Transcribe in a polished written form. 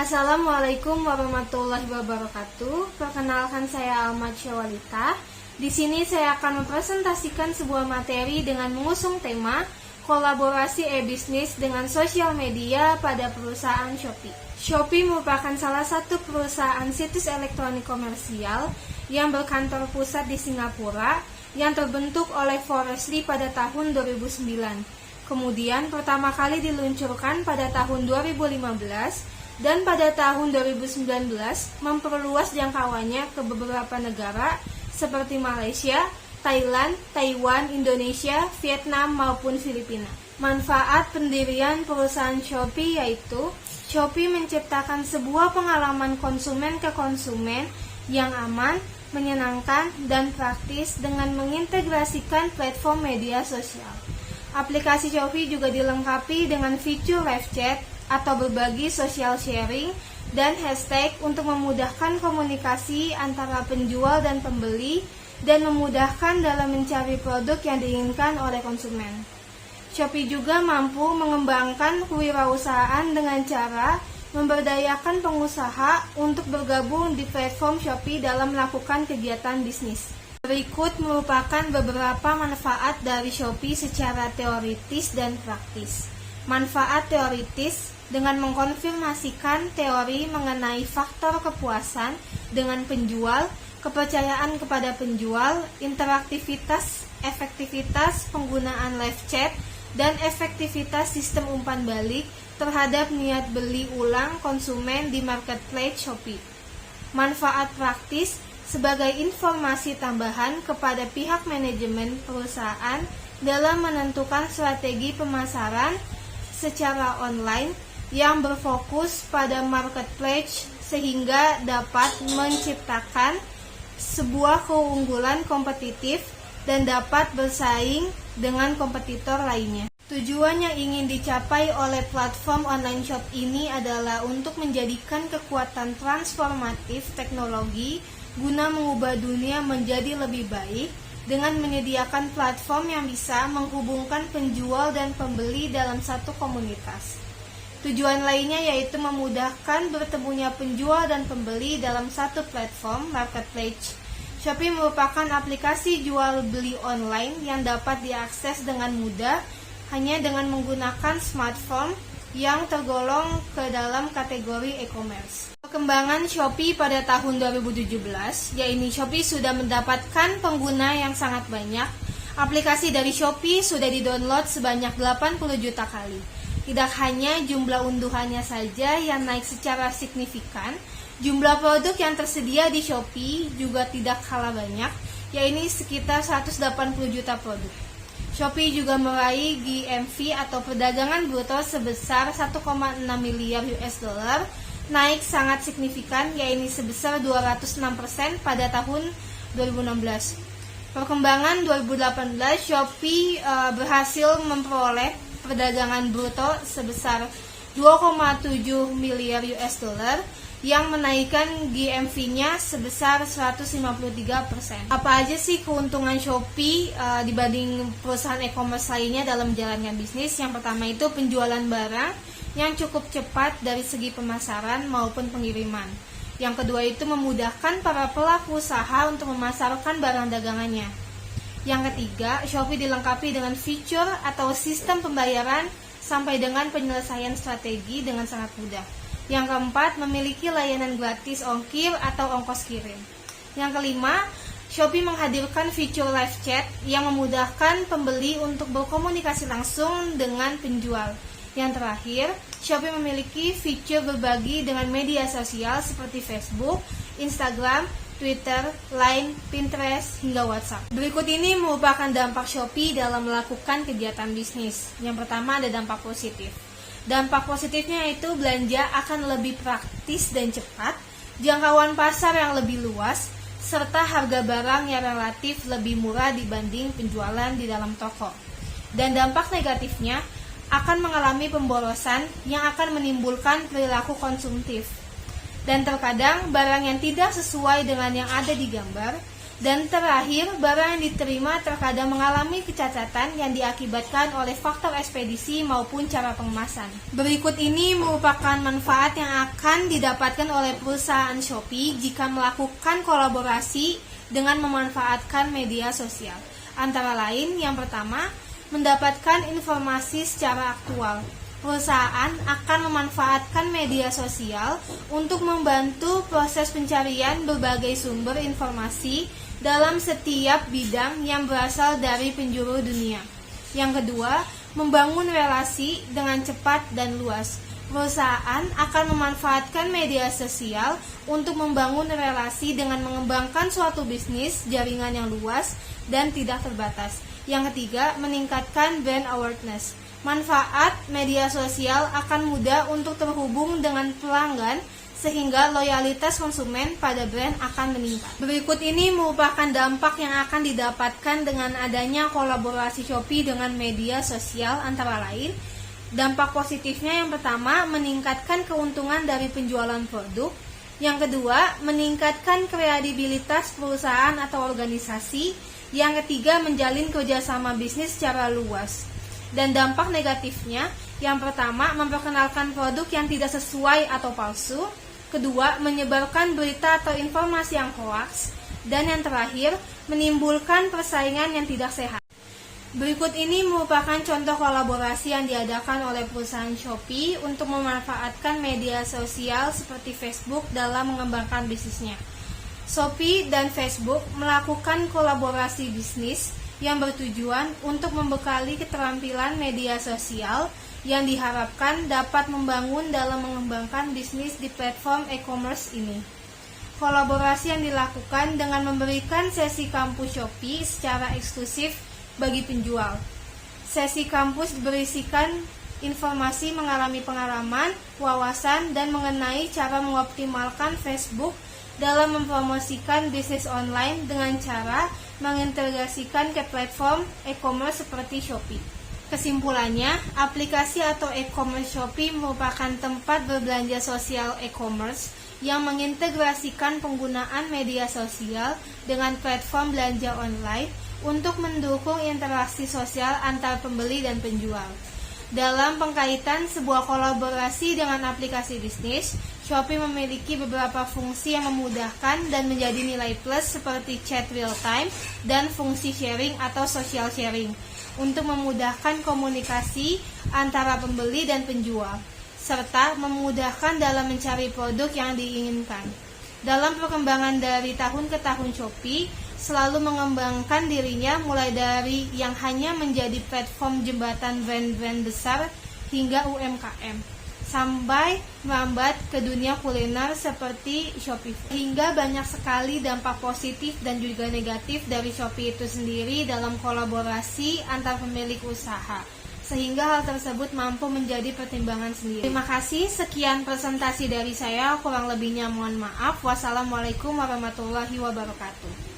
Assalamualaikum warahmatullahi wabarakatuh. Perkenalkan, saya Alma Syawalita. Di sini saya akan mempresentasikan sebuah materi dengan mengusung tema kolaborasi e-bisnis dengan sosial media pada perusahaan Shopee. Shopee merupakan salah satu perusahaan situs elektronik komersial yang berkantor pusat di Singapura yang terbentuk oleh Forrestly pada tahun 2009. Kemudian pertama kali diluncurkan pada tahun 2015 dan pada tahun 2019 memperluas jangkauannya ke beberapa negara seperti Malaysia, Thailand, Taiwan, Indonesia, Vietnam maupun Filipina. Manfaat pendirian perusahaan Shopee yaitu Shopee menciptakan sebuah pengalaman konsumen ke konsumen yang aman, menyenangkan, dan praktis dengan mengintegrasikan platform media sosial. Aplikasi Shopee juga dilengkapi dengan fitur live chat atau berbagi social sharing dan hashtag untuk memudahkan komunikasi antara penjual dan pembeli dan memudahkan dalam mencari produk yang diinginkan oleh konsumen. Shopee juga mampu mengembangkan kewirausahaan dengan cara memberdayakan pengusaha untuk bergabung di platform Shopee dalam melakukan kegiatan bisnis. Berikut merupakan beberapa manfaat dari Shopee secara teoritis dan praktis. Manfaat teoritis dengan mengkonfirmasikan teori mengenai faktor kepuasan dengan penjual, kepercayaan kepada penjual, interaktivitas, efektivitas penggunaan live chat, dan efektivitas sistem umpan balik terhadap niat beli ulang konsumen di marketplace Shopee. Manfaat praktis sebagai informasi tambahan kepada pihak manajemen perusahaan dalam menentukan strategi pemasaran secara online yang berfokus pada marketplace sehingga dapat menciptakan sebuah keunggulan kompetitif dan dapat bersaing dengan kompetitor lainnya. Tujuan yang ingin dicapai oleh platform online shop ini adalah untuk menjadikan kekuatan transformatif teknologi guna mengubah dunia menjadi lebih baik dengan menyediakan platform yang bisa menghubungkan penjual dan pembeli dalam satu komunitas. Tujuan lainnya yaitu memudahkan bertemunya penjual dan pembeli dalam satu platform marketplace. Shopee merupakan aplikasi jual beli online yang dapat diakses dengan mudah hanya dengan menggunakan smartphone yang tergolong ke dalam kategori e-commerce. Perkembangan Shopee pada tahun 2017, yaitu Shopee sudah mendapatkan pengguna yang sangat banyak. Aplikasi dari Shopee sudah didownload sebanyak 80 juta kali. Tidak hanya jumlah unduhannya saja yang naik secara signifikan, jumlah produk yang tersedia di Shopee juga tidak kalah banyak, yaitu sekitar 180 juta produk. Shopee juga meraih GMV atau perdagangan bruto sebesar 1,6 miliar US dollar, naik sangat signifikan, yaitu sebesar 206% pada tahun 2016. Perkembangan 2018, Shopee berhasil memperoleh perdagangan bruto sebesar 2,7 miliar US dollar yang menaikkan GMV-nya sebesar 153%. Apa aja sih keuntungan Shopee dibanding perusahaan e-commerce lainnya dalam menjalankan bisnis? Yang pertama itu penjualan barang yang cukup cepat dari segi pemasaran maupun pengiriman. Yang kedua itu memudahkan para pelaku usaha untuk memasarkan barang dagangannya. Yang ketiga, Shopee dilengkapi dengan fitur atau sistem pembayaran sampai dengan penyelesaian strategi dengan sangat mudah. Yang keempat, memiliki layanan gratis ongkir atau ongkos kirim. Yang kelima, Shopee menghadirkan fitur live chat yang memudahkan pembeli untuk berkomunikasi langsung dengan penjual. Yang terakhir, Shopee memiliki fitur berbagi dengan media sosial seperti Facebook, Instagram, Twitter, Line, Pinterest, hingga WhatsApp. Berikut ini merupakan dampak Shopee dalam melakukan kegiatan bisnis. Yang pertama ada dampak positif. Dampak positifnya yaitu belanja akan lebih praktis dan cepat, jangkauan pasar yang lebih luas, serta harga barang yang relatif lebih murah dibanding penjualan di dalam toko. Dan dampak negatifnya akan mengalami pemborosan yang akan menimbulkan perilaku konsumtif. Dan terkadang barang yang tidak sesuai dengan yang ada di gambar Dan terakhir, barang yang diterima terkadang mengalami kecacatan yang diakibatkan oleh faktor ekspedisi maupun cara pengemasan. Berikut ini merupakan manfaat yang akan didapatkan oleh perusahaan Shopee jika melakukan kolaborasi dengan memanfaatkan media sosial. Antara lain, yang pertama, mendapatkan informasi secara aktual. Perusahaan akan memanfaatkan media sosial untuk membantu proses pencarian berbagai sumber informasi dalam setiap bidang yang berasal dari penjuru dunia. Yang kedua, membangun relasi dengan cepat dan luas. Perusahaan akan memanfaatkan media sosial untuk membangun relasi dengan mengembangkan suatu bisnis jaringan yang luas dan tidak terbatas. Yang ketiga, meningkatkan brand awareness. Manfaat media sosial akan mudah untuk terhubung dengan pelanggan sehingga loyalitas konsumen pada brand akan meningkat. Berikut ini merupakan dampak yang akan didapatkan dengan adanya kolaborasi Shopee dengan media sosial, antara lain, dampak positifnya yang pertama, meningkatkan keuntungan dari penjualan produk. Yang kedua, meningkatkan kredibilitas perusahaan atau organisasi. Yang ketiga, menjalin kerjasama bisnis secara luas. Dan dampak negatifnya, yang pertama, memperkenalkan produk yang tidak sesuai atau palsu. Kedua, menyebarkan berita atau informasi yang hoaks. Dan yang terakhir, menimbulkan persaingan yang tidak sehat. Berikut ini merupakan contoh kolaborasi yang diadakan oleh perusahaan Shopee untuk memanfaatkan media sosial seperti Facebook dalam mengembangkan bisnisnya. Shopee dan Facebook melakukan kolaborasi bisnis yang bertujuan untuk membekali keterampilan media sosial yang diharapkan dapat membangun dalam mengembangkan bisnis di platform e-commerce ini. Kolaborasi yang dilakukan dengan memberikan sesi kampus Shopee secara eksklusif bagi penjual. Sesi kampus berisikan informasi mengalami pengalaman, wawasan, dan mengenai cara mengoptimalkan Facebook dalam mempromosikan bisnis online dengan cara mengintegrasikan ke platform e-commerce seperti Shopee. Kesimpulannya, aplikasi atau e-commerce Shopee merupakan tempat berbelanja sosial e-commerce yang mengintegrasikan penggunaan media sosial dengan platform belanja online untuk mendukung interaksi sosial antar pembeli dan penjual. Dalam pengkaitan sebuah kolaborasi dengan aplikasi bisnis, Shopee memiliki beberapa fungsi yang memudahkan dan menjadi nilai plus seperti chat real time dan fungsi sharing atau social sharing untuk memudahkan komunikasi antara pembeli dan penjual, serta memudahkan dalam mencari produk yang diinginkan. Dalam perkembangan dari tahun ke tahun, Shopee selalu mengembangkan dirinya mulai dari yang hanya menjadi platform jembatan brand-brand besar hingga UMKM, sampai merambat ke dunia kuliner seperti Shopee. Hingga banyak sekali dampak positif dan juga negatif dari Shopee itu sendiri dalam kolaborasi antar pemilik usaha, sehingga hal tersebut mampu menjadi pertimbangan sendiri. Terima kasih, sekian presentasi dari saya, kurang lebihnya mohon maaf. Wassalamualaikum warahmatullahi wabarakatuh.